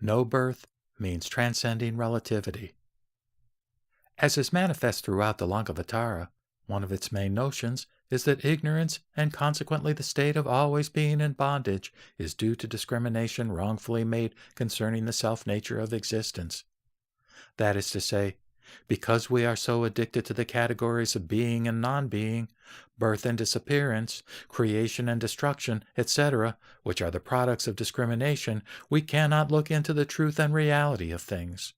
No birth means transcending relativity. As is manifest throughout the Lankavatara, one of its main notions is that ignorance, and consequently the state of always being in bondage, is due to discrimination wrongfully made concerning the self-nature of existence. That is to say, because we are so addicted to the categories of being and non-being, birth and disappearance, creation and destruction, etc., which are the products of discrimination, we cannot look into the truth and reality of things.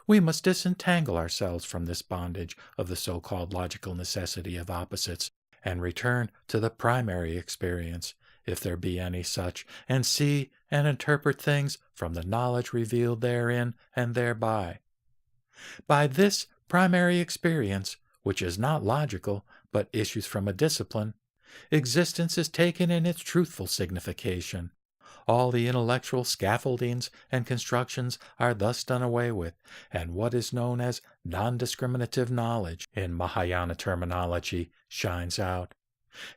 We must disentangle ourselves from this bondage of the so-called logical necessity of opposites and return to the primary experience, if there be any such, and see and interpret things from the knowledge revealed therein and thereby. By this primary experience, which is not logical, but issues from a discipline, existence is taken in its truthful signification. All the intellectual scaffoldings and constructions are thus done away with, and what is known as non-discriminative knowledge, in Mahayana terminology, shines out.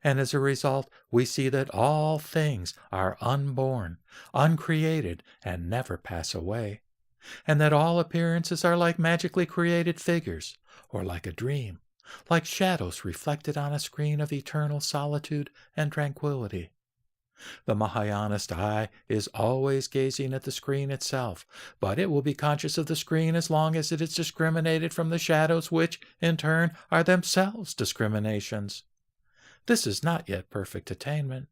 And as a result, we see that all things are unborn, uncreated, and never pass away, and that all appearances are like magically created figures, or like a dream, like shadows reflected on a screen of eternal solitude and tranquility. The Mahayanist eye is always gazing at the screen itself, but it will be conscious of the screen as long as it is discriminated from the shadows which, in turn, are themselves discriminations. This is not yet perfect attainment.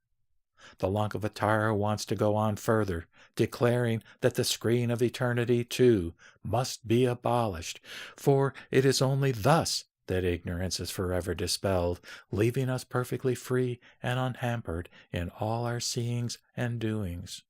The Lankavatara wants to go on further, declaring that the screen of eternity, too, must be abolished, for it is only thus that ignorance is forever dispelled, leaving us perfectly free and unhampered in all our seeings and doings.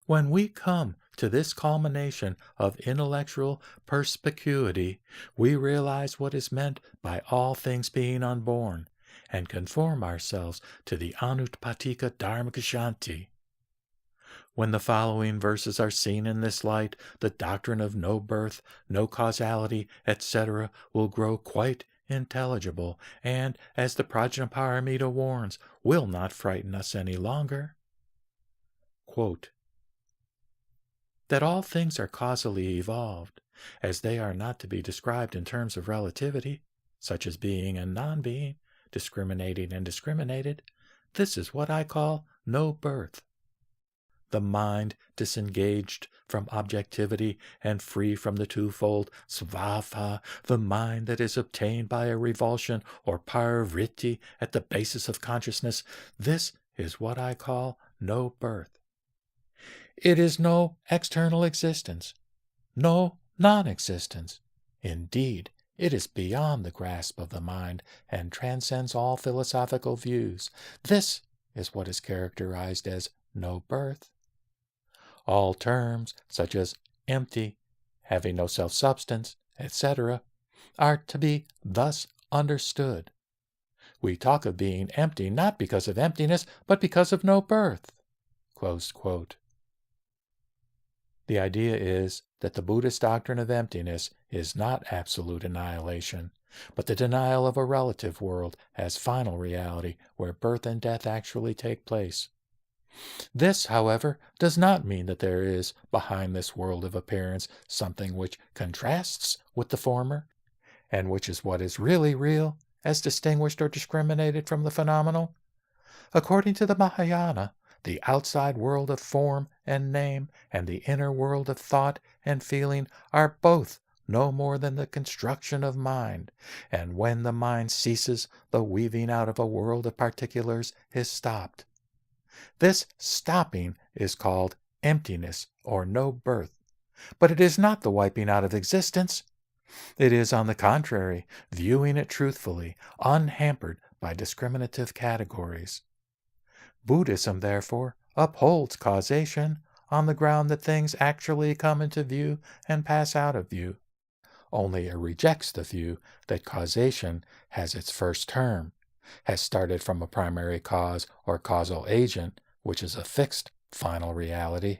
When we come to this culmination of intellectual perspicuity, we realize what is meant by all things being unborn, and conform ourselves to the Anutpatika Dharmika Shanti. When the following verses are seen in this light, the doctrine of no birth, no causality, etc. will grow quite intelligible, and, as the Prajnaparamita warns, will not frighten us any longer. Quote, that all things are causally evolved, as they are not to be described in terms of relativity, such as being and non-being, discriminating and discriminated, this is what I call no birth. The mind, disengaged from objectivity and free from the twofold svabhava, the mind that is obtained by a revulsion or parivritti at the basis of consciousness, this is what I call no birth. It is no external existence, no non-existence. Indeed, it is beyond the grasp of the mind and transcends all philosophical views. This is what is characterized as no birth. All terms, such as empty, having no self-substance, etc., are to be thus understood. We talk of being empty not because of emptiness, but because of no birth. Close quote. The idea is that the Buddhist doctrine of emptiness is not absolute annihilation, but the denial of a relative world as final reality where birth and death actually take place. This, however, does not mean that there is, behind this world of appearance, something which contrasts with the former, and which is what is really real, as distinguished or discriminated from the phenomenal. According to the Mahayana, the outside world of form and name and the inner world of thought and feeling are both no more than the construction of mind, and when the mind ceases, the weaving out of a world of particulars is stopped. This stopping is called emptiness or no birth, but it is not the wiping out of existence. It is, on the contrary, viewing it truthfully, unhampered by discriminative categories. Buddhism, therefore, upholds causation on the ground that things actually come into view and pass out of view. Only it rejects the view that causation has its first term, has started from a primary cause or causal agent, which is a fixed final reality.